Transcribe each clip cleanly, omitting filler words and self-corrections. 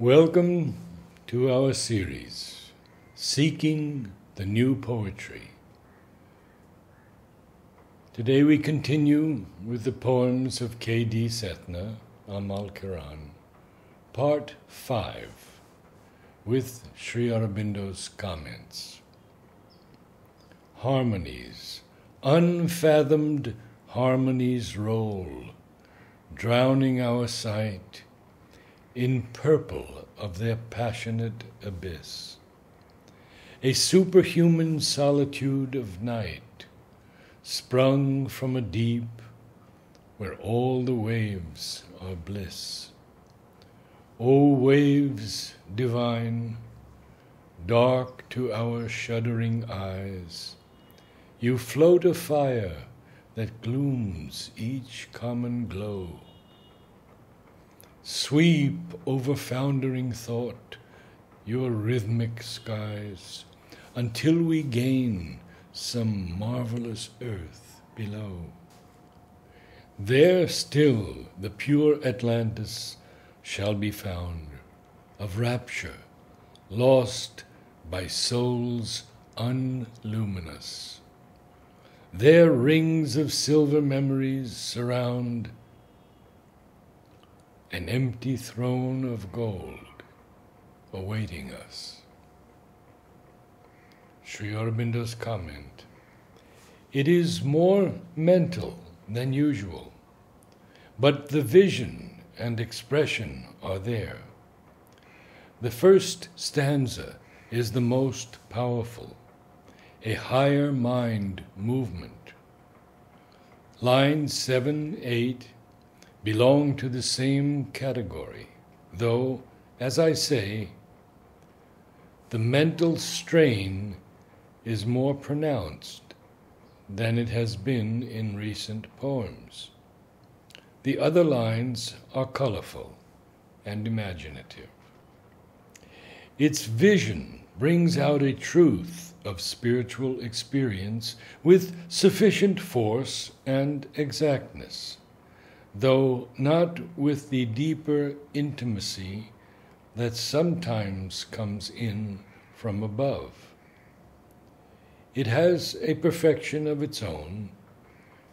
Welcome to our series, Seeking the New Poetry. Today we continue with the poems of K.D. Setna, Amal, Kiran, Part 5, with Sri Aurobindo's comments. Harmonies, unfathomed harmonies roll, drowning our sight in purple of their passionate abyss. A superhuman solitude of night, sprung from a deep where all the waves are bliss. O waves divine, dark to our shuddering eyes, you float a fire that glooms each common glow. Sweep over foundering thought your rhythmic skies until we gain some marvelous earth below. There still the pure Atlantis shall be found, of rapture, lost by souls unluminous. There rings of silver memories surround an empty throne of gold awaiting us. Sri Aurobindo's comment: it is more mental than usual, but the vision and expression are there. The first stanza is the most powerful, a higher mind movement. Lines 7, 8 belong to the same category, though, as I say, the mental strain is more pronounced than it has been in recent poems. The other lines are colorful and imaginative. Its vision brings out a truth of spiritual experience with sufficient force and exactness, though not with the deeper intimacy that sometimes comes in from above. It has a perfection of its own,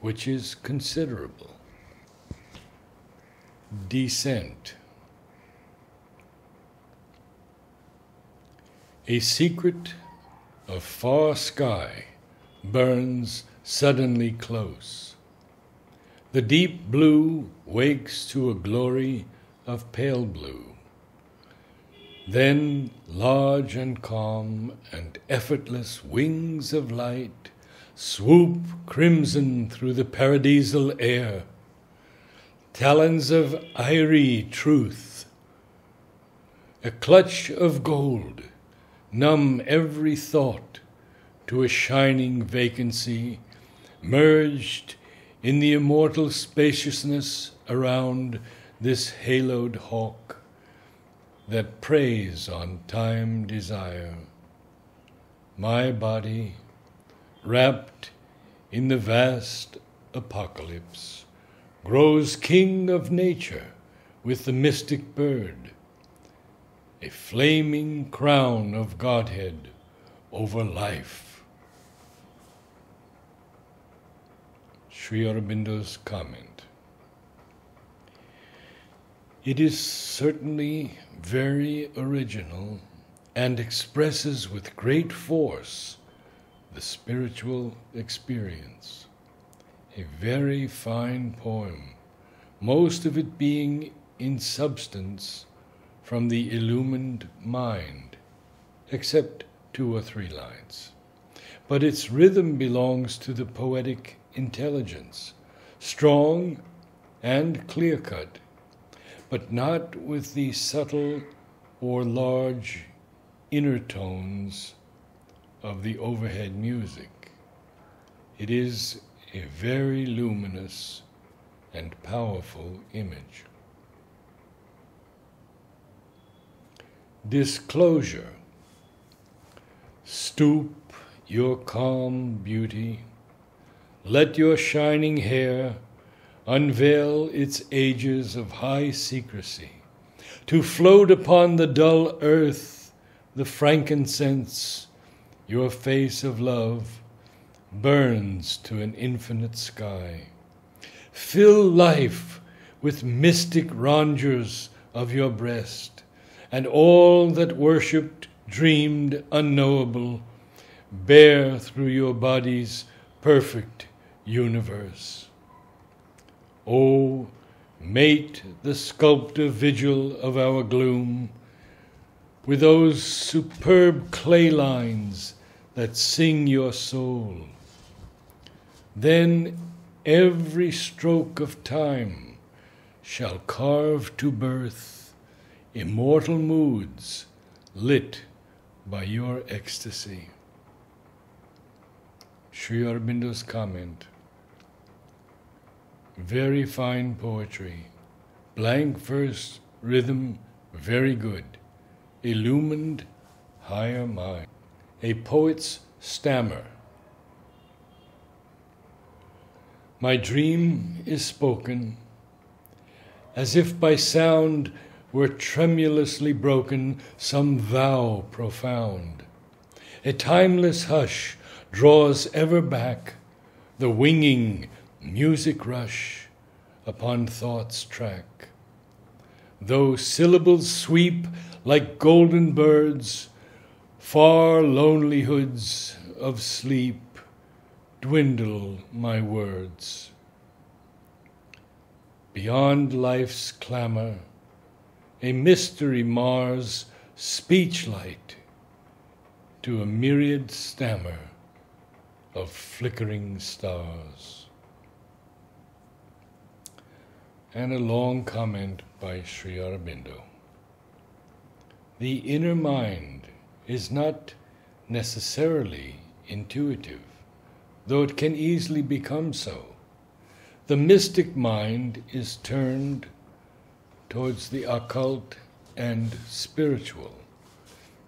which is considerable. Descent. A secret of far sky burns suddenly close. The deep blue wakes to a glory of pale blue. Then large and calm and effortless wings of light swoop crimson through the paradisal air. Talons of airy truth, a clutch of gold, numb every thought to a shining vacancy, merged in the immortal spaciousness around this haloed hawk that preys on time desire. My body, wrapped in the vast apocalypse, grows king of nature with the mystic bird, a flaming crown of Godhead over life. Sri Aurobindo's comment: it is certainly very original and expresses with great force the spiritual experience. A very fine poem, most of it being in substance from the illumined mind, except 2 or 3 lines. But its rhythm belongs to the poetic intelligence, strong and clear-cut, but not with the subtle or large inner tones of the overhead music. It is a very luminous and powerful image. Disclosure. Stoop your calm beauty, let your shining hair unveil its ages of high secrecy, to float upon the dull earth the frankincense, your face of love burns to an infinite sky. Fill life with mystic rongeurs of your breast, and all that worshipped, dreamed unknowable, bear through your body's perfect universe. O mate the sculptor vigil of our gloom with those superb clay lines that sing your soul. Then every stroke of time shall carve to birth immortal moods lit by your ecstasy. Sri Aurobindo's comment. Very fine poetry. Blank verse, rhythm, very good. Illumined, higher mind. A poet's stammer. My dream is spoken, as if by sound were tremulously broken some vow profound. A timeless hush draws ever back the winging music rush upon thought's track. Though syllables sweep like golden birds, far lonely hoods of sleep dwindle my words. Beyond life's clamor, a mystery mars speech light to a myriad stammer of flickering stars. And a long comment by Sri Aurobindo. The inner mind is not necessarily intuitive, though it can easily become so. The mystic mind is turned towards the occult and spiritual,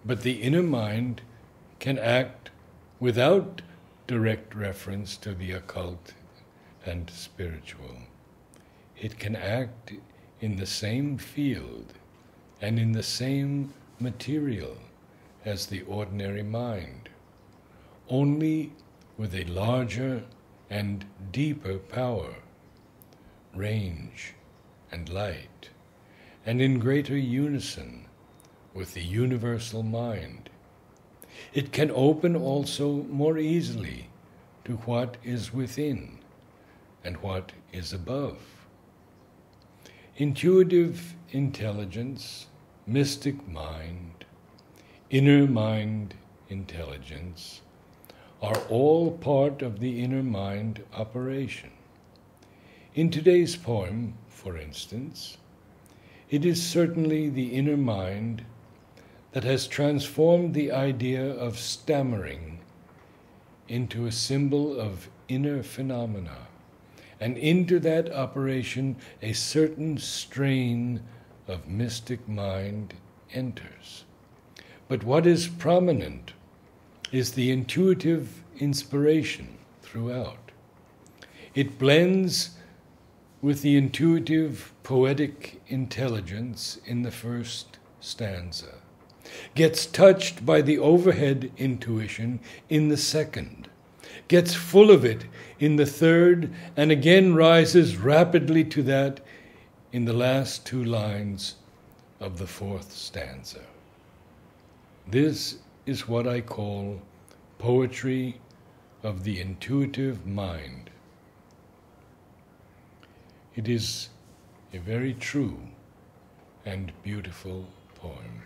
but the inner mind can act without direct reference to the occult and spiritual. It can act in the same field and in the same material as the ordinary mind, only with a larger and deeper power, range, and light, and in greater unison with the universal mind. It can open also more easily to what is within and what is above. Intuitive intelligence, mystic mind, inner mind intelligence are all part of the inner mind operation. In today's poem, for instance, it is certainly the inner mind that has transformed the idea of stammering into a symbol of inner phenomena, and into that operation a certain strain of mystic mind enters. But what is prominent is the intuitive inspiration throughout. It blends with the intuitive poetic intelligence in the first stanza, gets touched by the overhead intuition in the second, gets full of it in the third, and again rises rapidly to that in the last two lines of the fourth stanza. This is what I call poetry of the intuitive mind. It is a very true and beautiful poem.